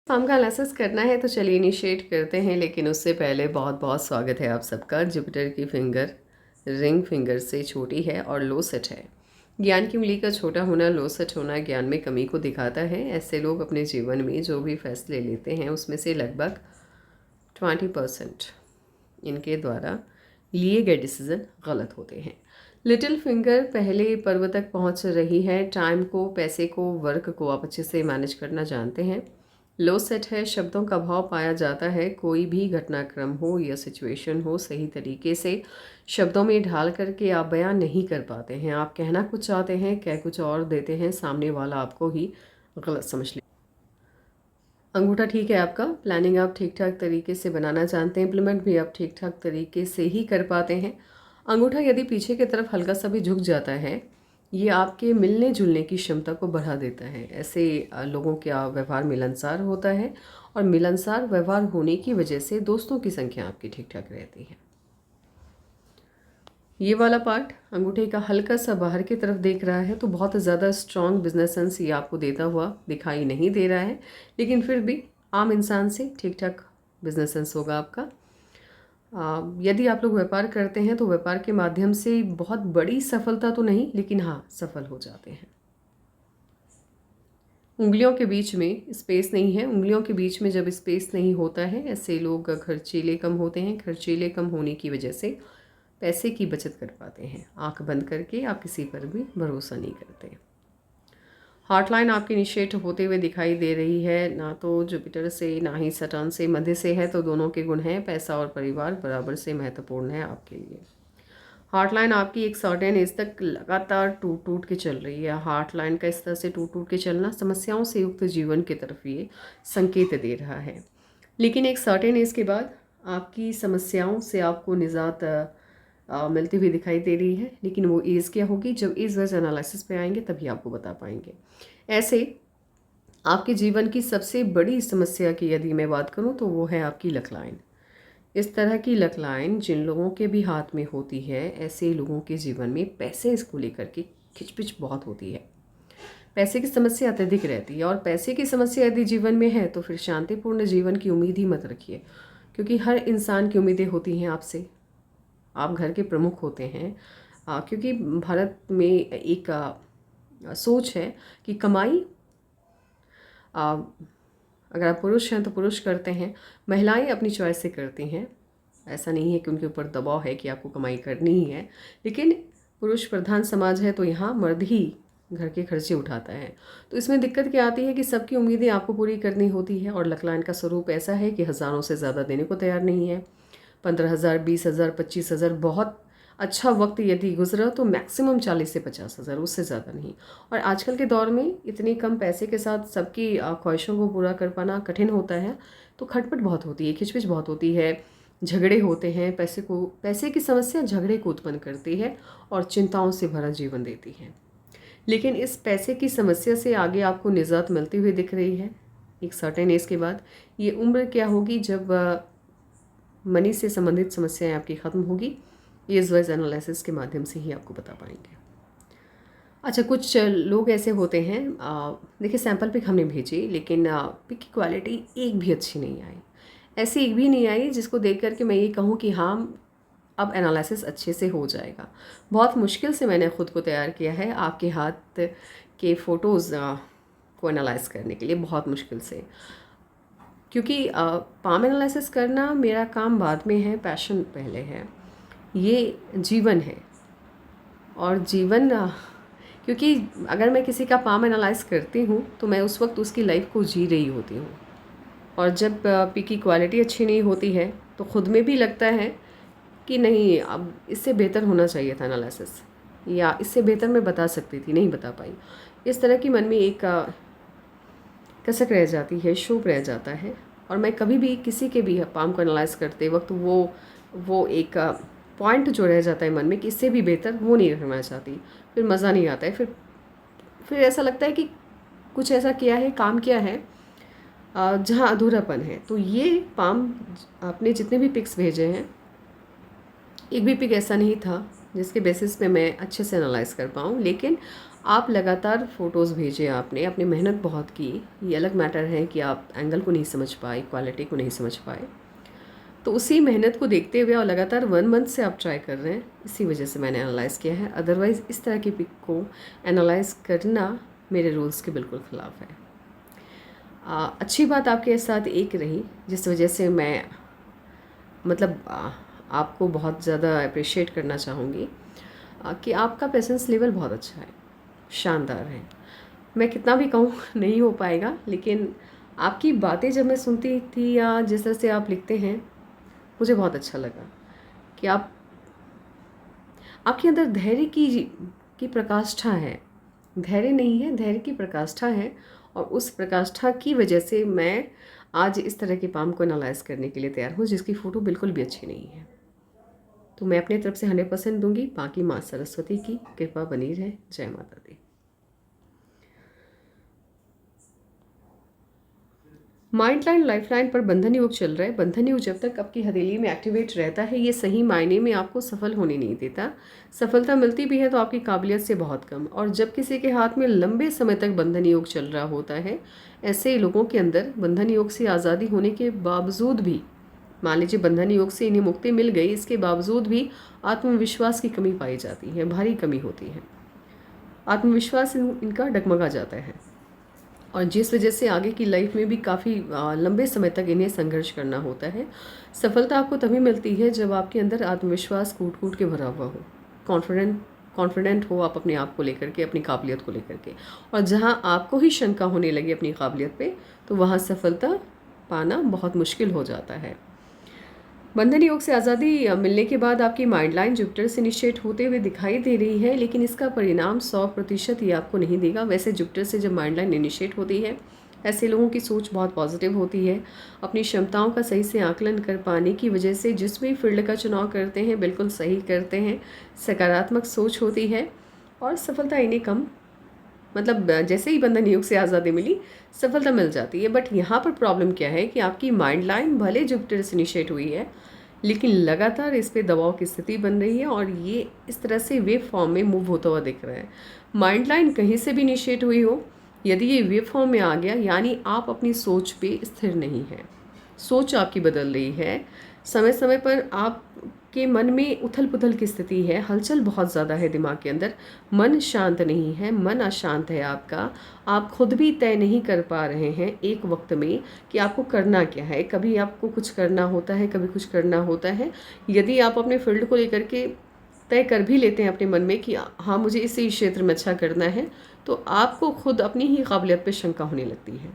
काम का एनालिसिस करना है तो चलिए इनिशिएट करते हैं, लेकिन उससे पहले बहुत बहुत स्वागत है आप सबका। जुपिटर की फिंगर रिंग फिंगर से छोटी है और लो सेट है। ज्ञान की उंगली का छोटा होना, लो सेट होना ज्ञान में कमी को दिखाता है। ऐसे लोग अपने जीवन में जो भी फैसले लेते हैं उसमें से लगभग 20% इनके द्वारा लिए गए डिसीजन गलत होते हैं। लिटिल फिंगर पहले पर्व तक पहुंच रही है। टाइम को, पैसे को, वर्क को आप अच्छे से मैनेज करना जानते हैं। लो सेट है, शब्दों का भाव पाया जाता है। कोई भी घटनाक्रम हो या सिचुएशन हो, सही तरीके से शब्दों में ढाल करके आप बयान नहीं कर पाते हैं। आप कहना कुछ चाहते हैं, कह कुछ और देते हैं, सामने वाला आपको ही गलत समझ ले। अंगूठा ठीक है आपका, प्लानिंग आप ठीक ठाक तरीके से बनाना जानते हैं, इम्प्लीमेंट भी आप ठीक ठाक तरीके से ही कर पाते हैं। अंगूठा यदि पीछे की तरफ हल्का सा भी झुक जाता है, ये आपके मिलने जुलने की क्षमता को बढ़ा देता है। ऐसे लोगों का व्यवहार मिलनसार होता है और मिलनसार व्यवहार होने की वजह से दोस्तों की संख्या आपकी ठीक ठाक रहती है। ये वाला पार्ट अंगूठे का हल्का सा बाहर की तरफ देख रहा है तो बहुत ज़्यादा स्ट्रॉन्ग बिजनेस सेंस ये आपको देता हुआ दिखाई नहीं दे रहा है, लेकिन फिर भी आम इंसान से ठीक ठाक बिजनेस सेंस होगा आपका। यदि आप लोग व्यापार करते हैं तो व्यापार के माध्यम से बहुत बड़ी सफलता तो नहीं, लेकिन हाँ सफल हो जाते हैं। उंगलियों के बीच में स्पेस नहीं है। उंगलियों के बीच में जब स्पेस नहीं होता है, ऐसे लोग खर्चीले कम होते हैं। खर्चीले कम होने की वजह से पैसे की बचत कर पाते हैं। आंख बंद करके आप किसी पर भी भरोसा नहीं करते। हार्ट लाइन आपकी इनिशिएट होते हुए दिखाई दे रही है, ना तो जुपिटर से ना ही सटर्न से, मध्य से है, तो दोनों के गुण हैं। पैसा और परिवार बराबर से महत्वपूर्ण है आपके लिए। हार्ट लाइन आपकी एक सर्टेन एज तक लगातार टूट टूट के चल रही है। हार्ट लाइन का इस तरह से टूट टूट के चलना समस्याओं से युक्त जीवन की तरफ ये संकेत दे रहा है, लेकिन एक सर्टेन एज के बाद आपकी समस्याओं से आपको निजात मिलती हुई दिखाई दे रही है। लेकिन वो एज क्या होगी, जब एज वाइज एनालिसिस पे आएंगे तभी आपको बता पाएंगे। ऐसे आपके जीवन की सबसे बड़ी समस्या की यदि मैं बात करूं तो वो है आपकी लक लाइन। इस तरह की लक लाइन जिन लोगों के भी हाथ में होती है, ऐसे लोगों के जीवन में पैसे इसको लेकर के खिचपिच बहुत होती है। पैसे की समस्या अत्यधिक रहती है, और पैसे की समस्या यदि जीवन में है तो फिर शांतिपूर्ण जीवन की उम्मीद ही मत रखिए, क्योंकि हर इंसान की उम्मीदें होती हैं आपसे। आप घर के प्रमुख होते हैं। क्योंकि भारत में एक सोच है कि कमाई, अगर आप पुरुष हैं तो पुरुष करते हैं, महिलाएं अपनी चॉइस से करती हैं। ऐसा नहीं है कि उनके ऊपर दबाव है कि आपको कमाई करनी ही है, लेकिन पुरुष प्रधान समाज है तो यहाँ मर्द ही घर के खर्चे उठाता है। तो इसमें दिक्कत क्या आती है कि सबकी उम्मीदें आपको पूरी करनी होती है, और लकलाइन का स्वरूप ऐसा है कि हज़ारों से ज़्यादा देने को तैयार नहीं है। 15,000, 20,000, 25,000, बहुत अच्छा वक्त यदि गुजरा तो मैक्सिमम 40 से 50,000, उससे ज़्यादा नहीं। और आजकल के दौर में इतने कम पैसे के साथ सबकी ख्वाहिशों को पूरा कर पाना कठिन होता है, तो खटपट बहुत होती है, खिचपिच बहुत होती है, झगड़े होते हैं। पैसे की समस्या झगड़े को उत्पन्न करती है और चिंताओं से भरा जीवन देती है। लेकिन इस पैसे की समस्या से आगे आपको निजात मिलती हुई दिख रही है एक सर्टेन एज के बाद। ये उम्र क्या होगी जब मनी से संबंधित समस्याएं आपकी ख़त्म होगी, ये इस वाइज एनालिसिस के माध्यम से ही आपको बता पाएंगे। अच्छा, कुछ लोग ऐसे होते हैं, देखिए सैंपल पिक हमने भेजी, लेकिन पिक की क्वालिटी एक भी अच्छी नहीं आई। ऐसी एक भी नहीं आई जिसको देख करके मैं ये कहूँ कि हाँ अब एनालिसिस अच्छे से हो जाएगा। बहुत मुश्किल से मैंने ख़ुद को तैयार किया है आपके हाथ के फ़ोटोज़ को एनालाइज करने के लिए, बहुत मुश्किल से, क्योंकि पाम एनालिसिस करना मेरा काम बाद में है, पैशन पहले है। ये जीवन है, और जीवन क्योंकि अगर मैं किसी का पाम एनालाइज करती हूँ तो मैं उस वक्त उसकी लाइफ को जी रही होती हूँ। और जब पी की क्वालिटी अच्छी नहीं होती है तो ख़ुद में भी लगता है कि नहीं, अब इससे बेहतर होना चाहिए था एनालिसिस, या इससे बेहतर मैं बता सकती थी, नहीं बता पाई। इस तरह की मन में एक कसक रह जाती है, शोक रह जाता है। और मैं कभी भी किसी के भी पाम को एनालाइज करते वक्त वो एक पॉइंट जो रह जाता है मन में कि इससे भी बेहतर, वो नहीं रखना चाहती। फिर मज़ा नहीं आता है, फिर ऐसा लगता है कि कुछ ऐसा किया है, काम किया है जहाँ अधूरापन है। तो ये पाम, आपने जितने भी पिक्स भेजे हैं, एक भी पिक ऐसा नहीं था जिसके बेसिस पे मैं अच्छे से एनालाइज कर पाऊँ। लेकिन आप लगातार फ़ोटोज़ भेजे, आपने अपनी मेहनत बहुत की, ये अलग मैटर है कि आप एंगल को नहीं समझ पाए, क्वालिटी को नहीं समझ पाए। तो उसी मेहनत को देखते हुए और लगातार 1 मंथ से आप ट्राई कर रहे हैं, इसी वजह से मैंने एनालाइज़ किया है। अदरवाइज़ इस तरह की पिक को एनालाइज़ करना मेरे रूल्स के बिल्कुल ख़िलाफ़ है। अच्छी बात आपके साथ एक रही, जिस वजह से मैं मतलब आपको बहुत ज़्यादा अप्रिशिएट करना चाहूँगी कि आपका पेशेंस लेवल बहुत अच्छा है, शानदार है। मैं कितना भी कहूँ नहीं हो पाएगा, लेकिन आपकी बातें जब मैं सुनती थी या जिस तरह से आप लिखते हैं, मुझे बहुत अच्छा लगा कि आपके अंदर धैर्य की प्रकाष्ठा है। धैर्य नहीं है, धैर्य की प्रकाष्ठा है, और उस प्रकाष्ठा की वजह से मैं आज इस तरह के पाम को एनालाइज़ करने के लिए तैयार हूँ, जिसकी फ़ोटो बिल्कुल भी अच्छी नहीं है। तो मैं अपनी तरफ से 100% दूंगी। बाकी माँ सरस्वती की कृपा बनी रहे। जय माता दी। माइंड लाइन लाइफ लाइन पर बंधन योग चल रहा है। बंधन योग जब तक आपकी हथेली में एक्टिवेट रहता है, ये सही मायने में आपको सफल होने नहीं देता। सफलता मिलती भी है तो आपकी काबिलियत से बहुत कम। और जब किसी के हाथ में लंबे समय तक बंधन योग चल रहा होता है, ऐसे लोगों के अंदर बंधन योग से आज़ादी होने के बावजूद भी, मान लीजिए बंधन योग से इन्हें मुक्ति मिल गई, इसके बावजूद भी आत्मविश्वास की कमी पाई जाती है, भारी कमी होती है। आत्मविश्वास इनका डगमगा जाता है, और जिस वजह से आगे की लाइफ में भी काफ़ी लंबे समय तक इन्हें संघर्ष करना होता है। सफलता आपको तभी मिलती है जब आपके अंदर आत्मविश्वास कूट कूट के भरा हुआ हो, कॉन्फिडेंट हो आप अपने आप को लेकर के, अपनी काबिलियत को लेकर के। और जहाँ आपको ही शंका होने लगी अपनी काबिलियत पे, तो वहाँ सफलता पाना बहुत मुश्किल हो जाता है। बंधन योग से आज़ादी मिलने के बाद आपकी माइंड लाइन जुपिटर से इनिशिएट होते हुए दिखाई दे रही है, लेकिन इसका परिणाम 100% ये आपको नहीं देगा। वैसे जुपिटर से जब माइंड लाइन इनिशिएट होती है, ऐसे लोगों की सोच बहुत पॉजिटिव होती है। अपनी क्षमताओं का सही से आकलन कर पाने की वजह से जिस भी फील्ड का चुनाव करते हैं बिल्कुल सही करते हैं। सकारात्मक सोच होती है और सफलता इन्हें कम, मतलब जैसे ही बंधन योग से आज़ादी मिली सफलता मिल जाती है। बट यहाँ पर प्रॉब्लम क्या है कि आपकी माइंड लाइन भले जुपिटर से इनिशिएट हुई है, लेकिन लगातार इस पे दबाव की स्थिति बन रही है, और ये इस तरह से वेव फॉर्म में मूव होता हुआ दिख रहा है। माइंड लाइन कहीं से भी इनिशिएट हुई हो, यदि ये वेव फॉर्म में आ गया, यानी आप अपनी सोच पे स्थिर नहीं है, सोच आपकी बदल रही है। समय समय पर आपके मन में उथल पुथल की स्थिति है, हलचल बहुत ज़्यादा है दिमाग के अंदर, मन शांत नहीं है, मन अशांत है आपका। आप खुद भी तय नहीं कर पा रहे हैं एक वक्त में कि आपको करना क्या है। कभी आपको कुछ करना होता है, कभी कुछ करना होता है। यदि आप अपने फील्ड को लेकर के तय कर भी लेते हैं अपने मन में कि हाँ मुझे इसी क्षेत्र में अच्छा करना है, तो आपको खुद अपनी ही काबिलियत पर शंका होने लगती है।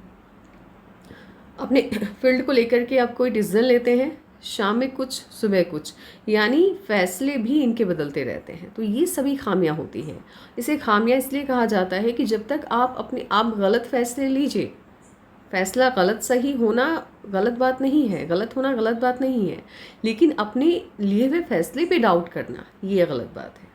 अपने फील्ड को लेकर के आप कोई डिसीजन लेते हैं, शाम में कुछ सुबह कुछ, यानी फैसले भी इनके बदलते रहते हैं। तो ये सभी खामियां होती हैं। इसे खामियां इसलिए कहा जाता है कि जब तक आप गलत फैसले लीजिए, फैसला गलत सही होना गलत बात नहीं है, गलत होना गलत बात नहीं है, लेकिन अपने लिए हुए फैसले पे डाउट करना ये गलत बात है।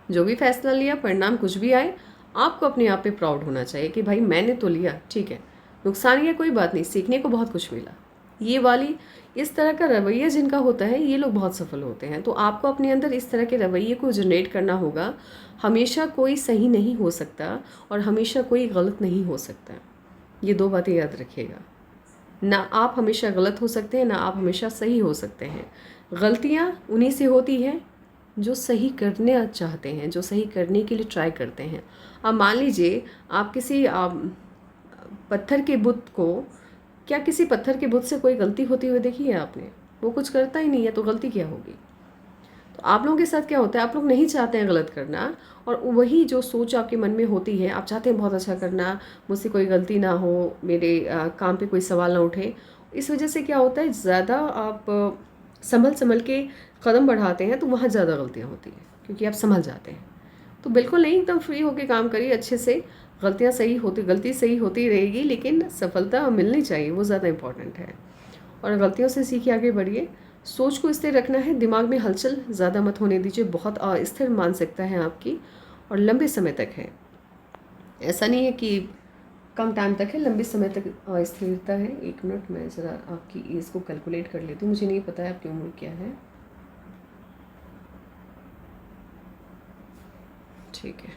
जो भी फैसला लिया, परिणाम कुछ भी आए, आपको अपने आप पे प्राउड होना चाहिए कि भाई मैंने तो लिया, ठीक है, नुकसान या कोई बात नहीं, सीखने को बहुत कुछ मिला। ये वाली इस तरह का रवैया जिनका होता है, ये लोग बहुत सफल होते हैं। तो आपको अपने अंदर इस तरह के रवैये को जनरेट करना होगा। हमेशा कोई सही नहीं हो सकता और हमेशा कोई गलत नहीं हो सकता। ये दो बातें याद रखिएगा। ना आप हमेशा गलत हो सकते हैं, ना आप हमेशा सही हो सकते हैं। गलतियाँ उन्हीं से होती हैं जो सही करने चाहते हैं, जो सही करने के लिए ट्राई करते हैं। अब मान लीजिए आप किसी पत्थर के बुत को, क्या किसी पत्थर के बुत से कोई गलती होती हुई देखी है आपने? वो कुछ करता ही नहीं है, तो गलती क्या होगी? तो आप लोगों के साथ क्या होता है, आप लोग नहीं चाहते हैं गलत करना, और वही जो सोच आपके मन में होती है, आप चाहते हैं बहुत अच्छा करना, मुझसे कोई गलती ना हो, मेरे काम पे कोई सवाल ना उठे। इस वजह से क्या होता है, ज़्यादा आप संभल संभल के कदम बढ़ाते हैं, तो वहाँ ज़्यादा गलतियाँ होती हैं, क्योंकि आप संभल जाते हैं। तो बिल्कुल नहीं, एकदम फ्री होके काम करिए अच्छे से। गलती सही होती रहेगी, लेकिन सफलता मिलनी चाहिए, वो ज़्यादा इम्पॉर्टेंट है। और गलतियों से सीखे आगे बढ़िए। सोच को स्थिर रखना है, दिमाग में हलचल ज़्यादा मत होने दीजिए। बहुत अस्थिर मानसिकता है आपकी, और लंबे समय तक है, ऐसा नहीं है कि कम टाइम तक है, लंबे समय तक अस्थिरता है। 1 मिनट, मैं ज़रा आपकी एज को कैलकुलेट कर लेती हूँ। मुझे नहीं पता है आपकी उम्र क्या है। ठीक है,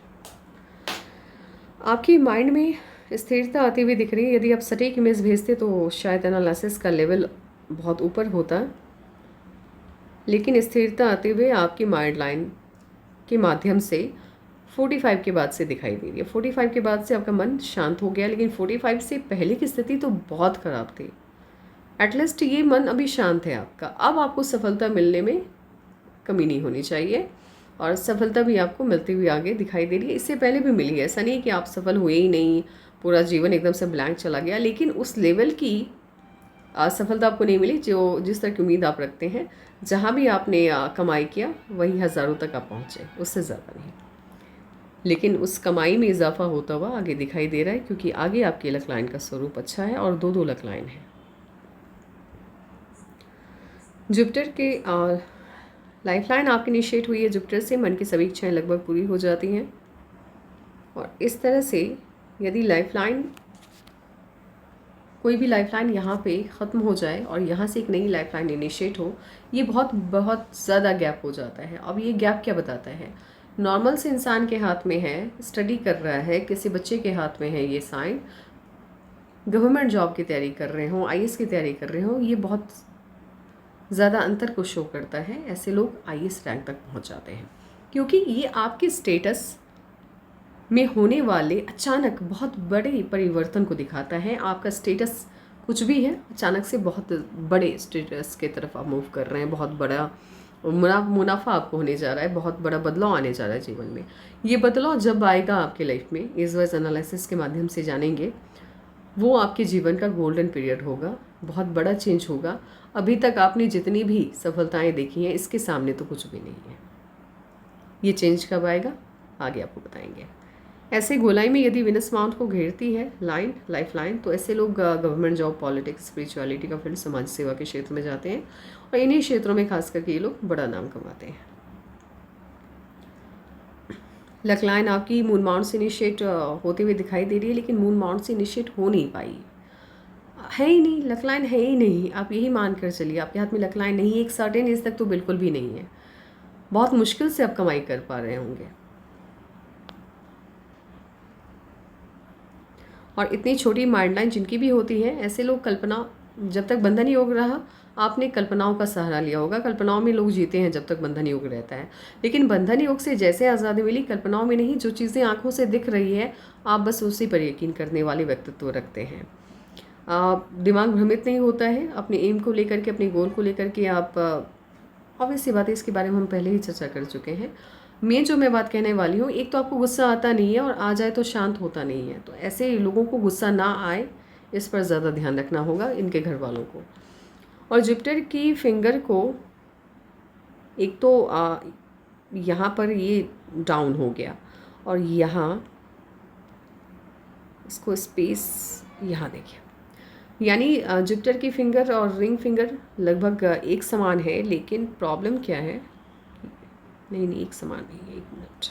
आपकी माइंड में स्थिरता आती हुई दिख रही है। यदि आप सटीक इमेज भेजते तो शायद एनालिसिस का लेवल बहुत ऊपर होता, लेकिन स्थिरता आते हुए आपकी माइंड लाइन के माध्यम से 45 के बाद से दिखाई दे रही है। 45 के बाद से आपका मन शांत हो गया, लेकिन 45 से पहले की स्थिति तो बहुत ख़राब थी। एटलीस्ट ये मन अभी शांत है आपका। अब आपको सफलता मिलने में कमी नहीं होनी चाहिए, और सफलता भी आपको मिलती हुई आगे दिखाई दे रही है। इससे पहले भी मिली है, ऐसा नहीं कि आप सफल हुए ही नहीं, पूरा जीवन एकदम से ब्लैंक चला गया, लेकिन उस लेवल की असफलता आपको नहीं मिली जो जिस तरह की उम्मीद आप रखते हैं। जहाँ भी आपने कमाई किया वही हज़ारों तक आप पहुँचे, उससे ज़्यादा नहीं। लेकिन उस कमाई में इजाफा होता हुआ आगे दिखाई दे रहा है, क्योंकि आगे आपके लक लाइन का स्वरूप अच्छा है और दो लक लाइन है। जुपिटर के लाइफ लाइन आपकी इनिशिएट हुई है जुपिटर से। मन की सभी इच्छाएँ लगभग पूरी हो जाती हैं, और इस तरह से यदि लाइफ लाइन, कोई भी लाइफ लाइन यहाँ पे ख़त्म हो जाए और यहाँ से एक नई लाइफ लाइन इनिशिएट हो, ये बहुत बहुत ज़्यादा गैप हो जाता है। अब ये गैप क्या बताता है? नॉर्मल से इंसान के हाथ में है, स्टडी कर रहा है, किसी बच्चे के हाथ में है ये साइन, गवर्नमेंट जॉब की तैयारी कर रहे हों, आईएएस की तैयारी कर रहे हों, ये बहुत ज़्यादा अंतर को शो करता है। ऐसे लोग आईएएस रैंक तक पहुँच जाते हैं, क्योंकि ये आपके स्टेटस में होने वाले अचानक बहुत बड़े परिवर्तन को दिखाता है। आपका स्टेटस कुछ भी है, अचानक से बहुत बड़े स्टेटस के तरफ आप मूव कर रहे हैं, बहुत बड़ा मुनाफा आपको होने जा रहा है, बहुत बड़ा बदलाव आने जा रहा है जीवन में। ये बदलाव जब आएगा आपके लाइफ में, एज वाइज एनालिसिस के माध्यम से जानेंगे, वो आपके जीवन का गोल्डन पीरियड होगा, बहुत बड़ा चेंज होगा। अभी तक आपने जितनी भी सफलताएं देखी हैं, इसके सामने तो कुछ भी नहीं है। ये चेंज कब आएगा आगे आपको बताएंगे। ऐसे गोलाई में यदि विनस माउंट को घेरती है लाइन, लाइफ लाइन, तो ऐसे लोग गवर्नमेंट जॉब, पॉलिटिक्स, स्पिरिचुअलिटी का फील्ड, समाज सेवा के क्षेत्र में जाते हैं, और इन्हीं क्षेत्रों में खास करके ये लोग बड़ा नाम कमाते हैं। लक लाइन आपकी मून माउंट से इनिशिएट होते हुए दिखाई दे रही है, लेकिन मून माउंट से इनिशिएट हो नहीं पाई, है ही नहीं, लक लाइन है ही नहीं। आप यही मान कर चलिए, आपके हाथ में लक लाइन नहीं है, एक सर्टेन एज तक तो बिल्कुल भी नहीं है। बहुत मुश्किल से आप कमाई कर पा रहे होंगे, और इतनी छोटी माइंड लाइन जिनकी भी होती है, ऐसे लोग कल्पना, जब तक बंधन योग रहा आपने कल्पनाओं का सहारा लिया होगा। कल्पनाओं में लोग जीते हैं जब तक बंधन योग रहता है, लेकिन बंधन योग से जैसे आज़ादी मिली, कल्पनाओं में नहीं। जो चीज़ें आंखों से दिख रही है, आप बस उसी पर यकीन करने वाले व्यक्तित्व रखते हैं। दिमाग भ्रमित नहीं होता है अपने एम को लेकर के, अपने गोल को लेकर के। आप ऑब्वियस सी बात है, इसके बारे में हम पहले ही चर्चा कर चुके हैं। मैं बात कहने वाली हूँ, एक तो आपको गुस्सा आता नहीं है, और आ जाए तो शांत होता नहीं है। तो ऐसे लोगों को गुस्सा ना आए, इस पर ज़्यादा ध्यान रखना होगा, इनके घर वालों को। और जुपिटर की फिंगर को एक तो यहाँ पर ये डाउन हो गया, और यहाँ इसको स्पेस यहाँ देखिए, यानी जुपिटर की फिंगर और रिंग फिंगर लगभग एक समान है। लेकिन प्रॉब्लम क्या है, नहीं एक समान नहीं है, एक मिनट।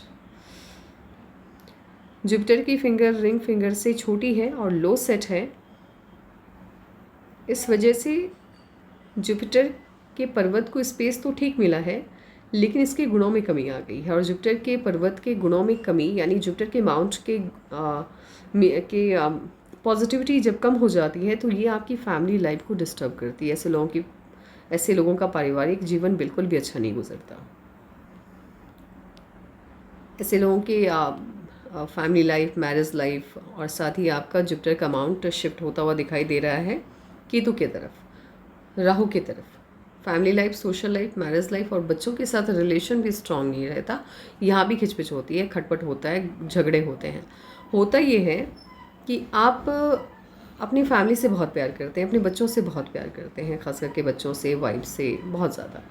जुपिटर की फिंगर रिंग फिंगर से छोटी है और लो सेट है। इस वजह से जुपिटर के पर्वत को स्पेस तो ठीक मिला है, लेकिन इसके गुणों में कमी आ गई है। और जुपिटर के पर्वत के गुणों में कमी, यानी जुपिटर के माउंट के पॉजिटिविटी जब कम हो जाती है, तो ये आपकी फैमिली लाइफ को डिस्टर्ब करती है। ऐसे लोगों का पारिवारिक जीवन बिल्कुल भी अच्छा नहीं गुजरता। ऐसे लोगों की फैमिली लाइफ, मैरिज लाइफ, और साथ ही आपका जुपिटर का माउंट शिफ्ट होता हुआ दिखाई दे रहा है केतु के तरफ, राहु की तरफ। Family life, social life, marriage life और बच्चों के साथ रिलेशन भी स्ट्रांग नहीं रहता। यहाँ भी खिचपिच होती है, खटपट होता है, झगड़े होते हैं। होता ये है कि आप अपनी फैमिली से बहुत प्यार करते हैं, अपने बच्चों से बहुत प्यार करते हैं, खास करके बच्चों से, वाइफ से बहुत ज़्यादा,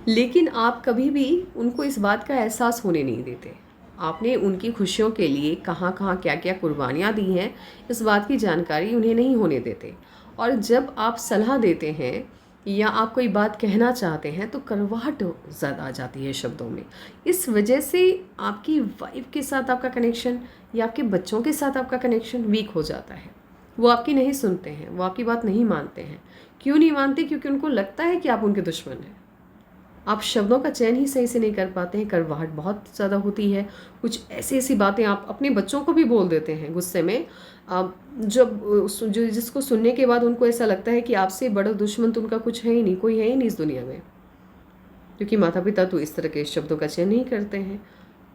लेकिन आप कभी भी उनको इस बात का एहसास होने नहीं देते। आपने उनकी खुशियों के लिए कहाँ कहाँ क्या क्या कुर्बानियाँ दी हैं, इस बात की जानकारी उन्हें नहीं होने देते। और जब आप सलाह देते हैं या आप कोई बात कहना चाहते हैं, तो कड़वाहट ज़्यादा आ जाती है शब्दों में। इस वजह से आपकी वाइफ के साथ आपका कनेक्शन या आपके बच्चों के साथ आपका कनेक्शन वीक हो जाता है। वो आपकी नहीं सुनते हैं, वो आपकी बात नहीं मानते हैं। क्यों नहीं मानते? क्योंकि उनको लगता है कि आप उनके दुश्मन हैं। आप शब्दों का चयन ही सही से नहीं कर पाते हैं, कड़वाहट बहुत ज़्यादा होती है। कुछ ऐसी ऐसी बातें आप अपने बच्चों को भी बोल देते हैं गुस्से में, जब जो जिसको सुनने के बाद उनको ऐसा लगता है कि आपसे बड़ा दुश्मन तो उनका कुछ है ही नहीं, कोई है ही नहीं इस दुनिया में, क्योंकि माता पिता तो इस तरह के शब्दों का चयन नहीं करते हैं।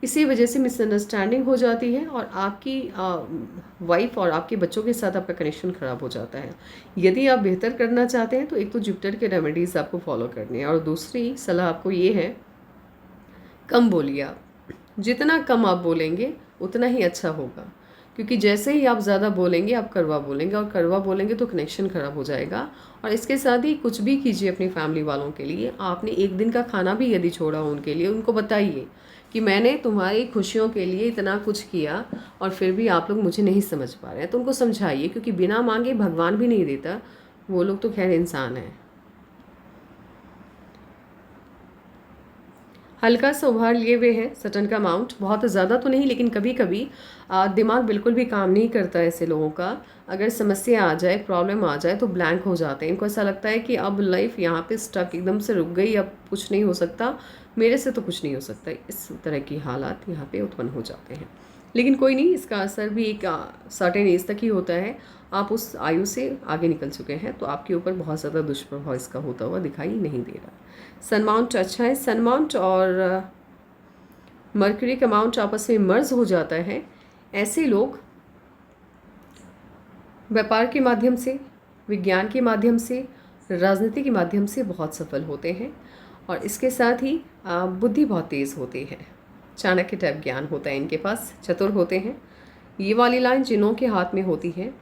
इसी वजह से मिसअंडरस्टैंडिंग हो जाती है और आपकी वाइफ और आपके बच्चों के साथ आपका कनेक्शन ख़राब हो जाता है। यदि आप बेहतर करना चाहते हैं तो एक तो जुपिटर के रेमेडीज़ आपको फॉलो करनी है, और दूसरी सलाह आपको ये है, कम बोलिए आप। जितना कम आप बोलेंगे उतना ही अच्छा होगा, क्योंकि जैसे ही आप ज़्यादा बोलेंगे आप कड़वा बोलेंगे, और कड़वा बोलेंगे तो कनेक्शन ख़राब हो जाएगा। और इसके साथ ही कुछ भी कीजिए अपनी फैमिली वालों के लिए। आपने एक दिन का खाना भी यदि छोड़ा हो उनके लिए, उनको बताइए कि मैंने तुम्हारी खुशियों के लिए इतना कुछ किया और फिर भी आप लोग मुझे नहीं समझ पा रहे हैं। तो उनको समझाइए, क्योंकि बिना मांगे भगवान भी नहीं देता, वो लोग तो खैर इंसान हैं। हल्का सा उभार लिए हुए हैं, सटन का अमाउंट, बहुत ज़्यादा तो नहीं, लेकिन कभी कभी दिमाग बिल्कुल भी काम नहीं करता है ऐसे लोगों का। अगर समस्या आ जाए, प्रॉब्लम आ जाए तो ब्लैंक हो जाते हैं। इनको ऐसा लगता है कि अब लाइफ यहाँ पे स्टक एकदम से रुक गई, अब कुछ नहीं हो सकता, मेरे से तो कुछ नहीं हो सकता। इस तरह की हालात यहाँ पे उत्पन्न हो जाते हैं। लेकिन कोई नहीं, इसका असर भी एक सर्टेन एज तक ही होता है। आप उस आयु से आगे निकल चुके हैं, तो आपके ऊपर बहुत ज़्यादा दुष्प्रभाव इसका होता हुआ दिखाई नहीं दे रहा। सन माउंट अच्छा है। सन माउंट और मर्क्यूरी का माउंट आपस में मर्ज हो जाता है। ऐसे लोग व्यापार के माध्यम से, विज्ञान के माध्यम से, राजनीति के माध्यम से बहुत सफल होते हैं, और इसके साथ ही बुद्धि बहुत तेज़ होती है। चाणक्य टाइप ज्ञान होता है इनके पास, चतुर होते हैं। ये वाली लाइन जिनों के हाथ में होती है,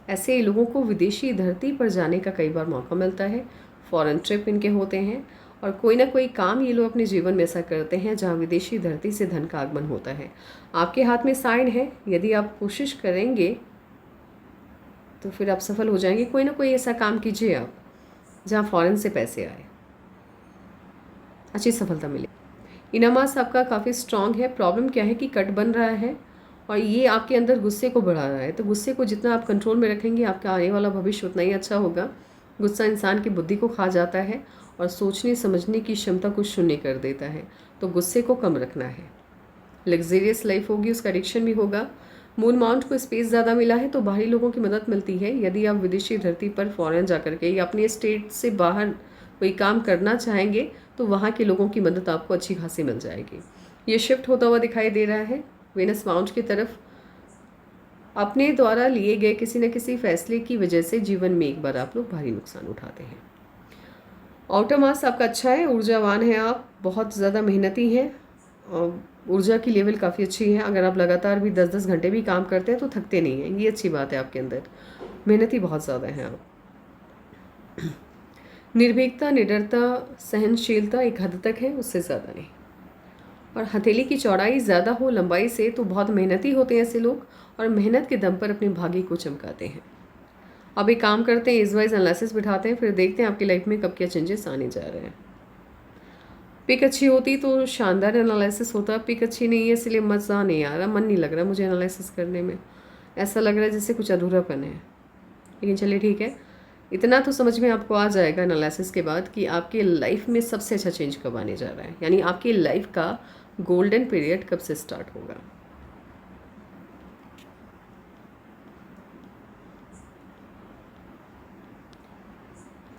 ऐसे लोगों को विदेशी धरती पर जाने का कई बार मौका मिलता है। फॉरेन ट्रिप इनके होते हैं, और कोई ना कोई काम ये लोग अपने जीवन में ऐसा करते हैं जहाँ विदेशी धरती से धन का आगमन होता है। आपके हाथ में साइन है, यदि आप कोशिश करेंगे तो फिर आप सफल हो जाएंगे। कोई ना कोई ऐसा काम कीजिए आप जहाँ फॉरेन से पैसे आए, अच्छी सफलता मिले। इनामास आपका काफ़ी स्ट्रांग है। प्रॉब्लम क्या है कि कट बन रहा है और ये आपके अंदर गुस्से को बढ़ा रहा है। तो गुस्से को जितना आप कंट्रोल में रखेंगे, आपका आने वाला भविष्य उतना ही अच्छा होगा। गुस्सा इंसान की बुद्धि को खा जाता है और सोचने समझने की क्षमता को शून्य कर देता है। तो गुस्से को कम रखना है। लग्जरियस लाइफ होगी, उसका एडिक्शन भी होगा। मून माउंट को स्पेस ज़्यादा मिला है, तो बाहरी लोगों की मदद मिलती है। यदि आप विदेशी धरती पर फॉरेन जा कर के या अपने स्टेट से बाहर कोई काम करना चाहेंगे, तो वहाँ के लोगों की मदद आपको अच्छी खासी मिल जाएगी। ये शिफ्ट होता हुआ दिखाई दे रहा है वेनस माउंट की तरफ। अपने द्वारा लिए गए किसी न किसी फैसले की वजह से जीवन में एक बार आप लोग भारी नुकसान उठाते हैं। आउटर मास आपका अच्छा है, ऊर्जावान है आप, बहुत ज़्यादा मेहनती हैं, ऊर्जा की लेवल काफ़ी अच्छी है। अगर आप लगातार भी 10-10 घंटे भी काम करते हैं तो थकते नहीं हैं, ये अच्छी बात है आपके अंदर। मेहनती बहुत ज़्यादा हैं आप। निर्भीकता, निडरता, सहनशीलता एक हद तक है, उससे ज़्यादा नहीं। और हथेली की चौड़ाई ज़्यादा हो लंबाई से तो बहुत मेहनती होते हैं ऐसे लोग, और मेहनत के दम पर अपने भाग्य को चमकाते हैं। अब एक काम करते हैं, इस वाइज एनालिसिस बिठाते हैं, फिर देखते हैं आपकी लाइफ में कब क्या चेंजेस आने जा रहे हैं। पिक अच्छी होती तो शानदार एनालिसिस होता। पिक अच्छी नहीं है, इसलिए मज़ा नहीं आ रहा, मन नहीं लग रहा मुझे एनालिसिस करने में। ऐसा लग रहा है जैसे कुछ अधूरापन है। लेकिन चलिए ठीक है, इतना तो समझ में आपको आ जाएगा एनालिसिस के बाद कि आपके लाइफ में सबसे अच्छा चेंज कब आने जा रहा है, यानी आपकी लाइफ का गोल्डन पीरियड कब से स्टार्ट होगा।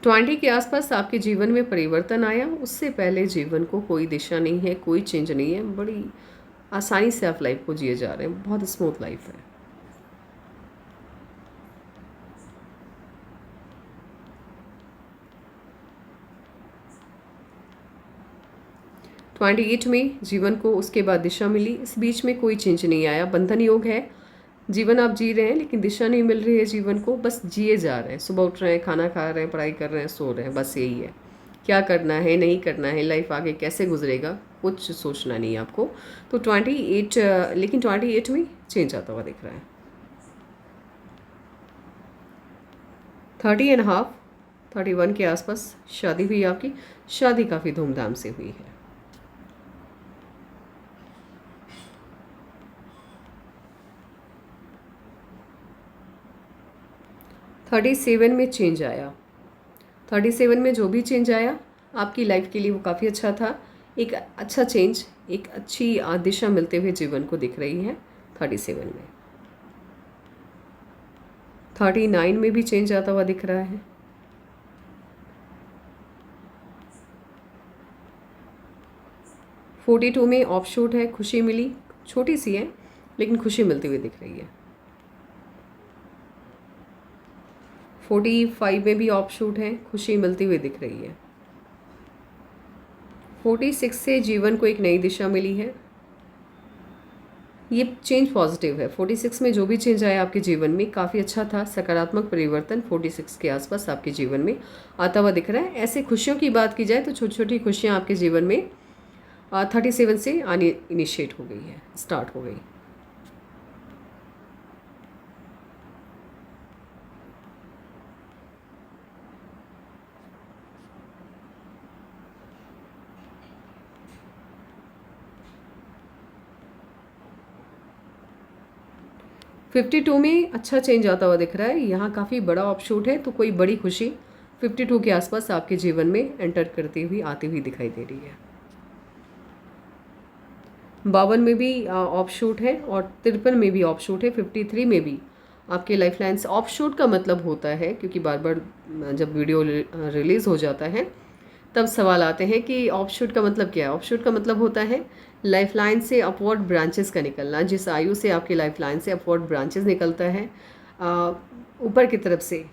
ट्वेंटी के आसपास आपके जीवन में परिवर्तन आया। उससे पहले जीवन को कोई दिशा नहीं है, कोई चेंज नहीं है, बड़ी आसानी से आप लाइफ को जिए जा रहे हैं, बहुत स्मूथ लाइफ है। ट्वेंटी एट में जीवन को उसके बाद दिशा मिली। इस बीच में कोई चेंज नहीं आया, बंधन योग है। जीवन आप जी रहे हैं लेकिन दिशा नहीं मिल रही है जीवन को, बस जिए जा रहे हैं। सुबह उठ रहे हैं, खाना खा रहे हैं, पढ़ाई कर रहे हैं, सो रहे हैं, बस यही है। क्या करना है, नहीं करना है, लाइफ आगे कैसे गुजरेगा, कुछ सोचना नहीं है आपको। तो 28 लेकिन 28 में चेंज आता हुआ दिख रहा है। 30.5 31 के आसपास शादी हुई आपकी। शादी काफ़ी धूमधाम से हुई है। 37 में चेंज आया। 37 में जो भी चेंज आया आपकी लाइफ के लिए वो काफ़ी अच्छा था। एक अच्छा चेंज, एक अच्छी दिशा मिलते हुए जीवन को दिख रही है 37 में। 39 में भी चेंज आता हुआ दिख रहा है। 42 में ऑफ शूट है, खुशी मिली, छोटी सी है लेकिन खुशी मिलती हुई दिख रही है। 45 में भी ऑफ शूट है, खुशी मिलती हुई दिख रही है। 46 से जीवन को एक नई दिशा मिली है। ये चेंज पॉजिटिव है। 46 में जो भी चेंज आया आपके जीवन में काफ़ी अच्छा था, सकारात्मक परिवर्तन 46 के आसपास आपके जीवन में आता हुआ दिख रहा है। ऐसे खुशियों की बात की जाए तो छोटी छोटी खुशियाँ आपके जीवन में 37 से आनी इनिशिएट हो गई है, स्टार्ट हो गई। फिफ्टी टू में अच्छा चेंज आता हुआ दिख रहा है। यहाँ काफ़ी बड़ा ऑफशूट है, तो कोई बड़ी खुशी 52 के आसपास आपके जीवन में एंटर करती हुई आती हुई दिखाई दे रही है। 52 में भी ऑफशूट है और 53 में भी ऑफशूट है। 53 में भी आपके लाइफ लाइन्स। ऑफशूट का मतलब होता है, क्योंकि बार बार जब वीडियो रिलीज़ हो जाता है तब सवाल आते हैं कि ऑफशूट का मतलब क्या है। ऑफशूट का मतलब होता है लाइफ लाइन से अपवर्ड ब्रांचेस का निकलना। जिस आयु से आपकी लाइफ लाइन से अपवर्ड ब्रांचेस निकलता है, ऊपर की तरफ से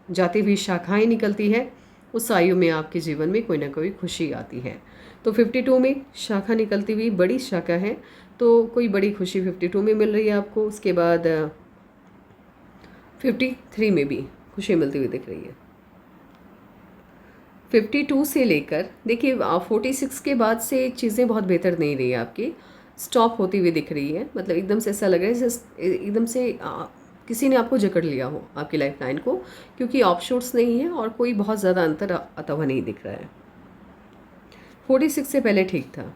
जाती हुई शाखाएं निकलती है, उस आयु में आपके जीवन में कोई ना कोई खुशी आती है। तो 52 में शाखा निकलती हुई बड़ी शाखा है, तो कोई बड़ी खुशी 52 में मिल रही है आपको। उसके बाद 53 में भी खुशी मिलती हुई दिख रही है। 52 से लेकर देखिए 46 के बाद से चीज़ें बहुत बेहतर नहीं रही आपकी, स्टॉप होती हुई दिख रही है। मतलब एकदम से ऐसा लग रहा है जैसे एकदम से किसी ने आपको जकड़ लिया हो आपकी लाइफ लाइन को, क्योंकि ऑफशूट्स नहीं है और कोई बहुत ज़्यादा अंतर आता हुआ नहीं दिख रहा है। 46 से पहले ठीक था।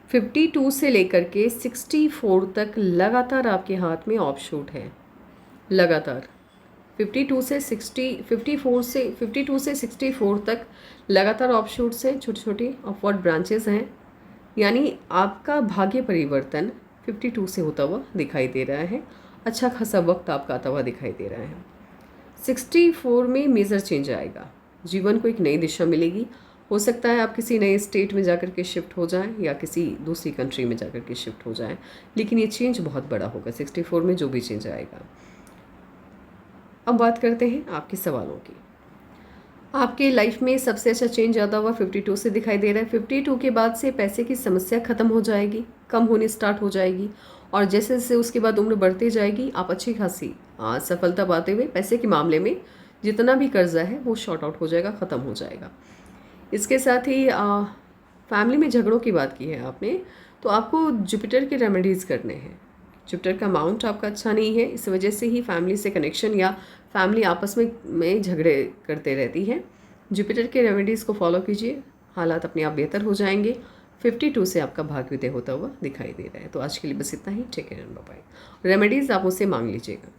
फिफ्टी टू से लेकर के 64 तक लगातार आपके हाथ में ऑफशूट है। लगातार 52 से 64 तक लगातार ऑफशूट्स हैं, छोटी छोटी अपवर्ड ब्रांचेस हैं। यानी आपका भाग्य परिवर्तन 52 से होता हुआ दिखाई दे रहा है। अच्छा खासा वक्त आपका आता हुआ दिखाई दे रहा है। 64 में मेजर चेंज आएगा, जीवन को एक नई दिशा मिलेगी। हो सकता है आप किसी नए स्टेट में जाकर के शिफ्ट हो जाएं या किसी दूसरी कंट्री में जाकर के शिफ्ट हो जाएं, लेकिन ये चेंज बहुत बड़ा होगा 64 में जो भी चेंज आएगा। अब बात करते हैं आपके सवालों की। आपके लाइफ में सबसे अच्छा चेंज आता हुआ 52 से दिखाई दे रहा है। 52 के बाद से पैसे की समस्या ख़त्म हो जाएगी, कम होनी स्टार्ट हो जाएगी, और जैसे जैसे उसके बाद उम्र बढ़ती जाएगी आप अच्छी खासी सफलता पाते हुए पैसे के मामले में जितना भी कर्जा है वो शॉर्ट आउट हो जाएगा, ख़त्म हो जाएगा। इसके साथ ही फैमिली में झगड़ों की बात की है आपने, तो आपको जुपिटर के रेमेडीज़ करने हैं। जुपिटर का माउंट आपका अच्छा नहीं है, इस वजह से ही फैमिली से कनेक्शन या फैमिली आपस में झगड़े करते रहती है। जुपिटर के रेमेडीज़ को फॉलो कीजिए, हालात अपने आप बेहतर हो जाएंगे। 52 से आपका भाग्योदय होता हुआ दिखाई दे रहा है। तो आज के लिए बस इतना ही। Take care and bye bye. Remedies आप मुझसे मांग लीजिएगा।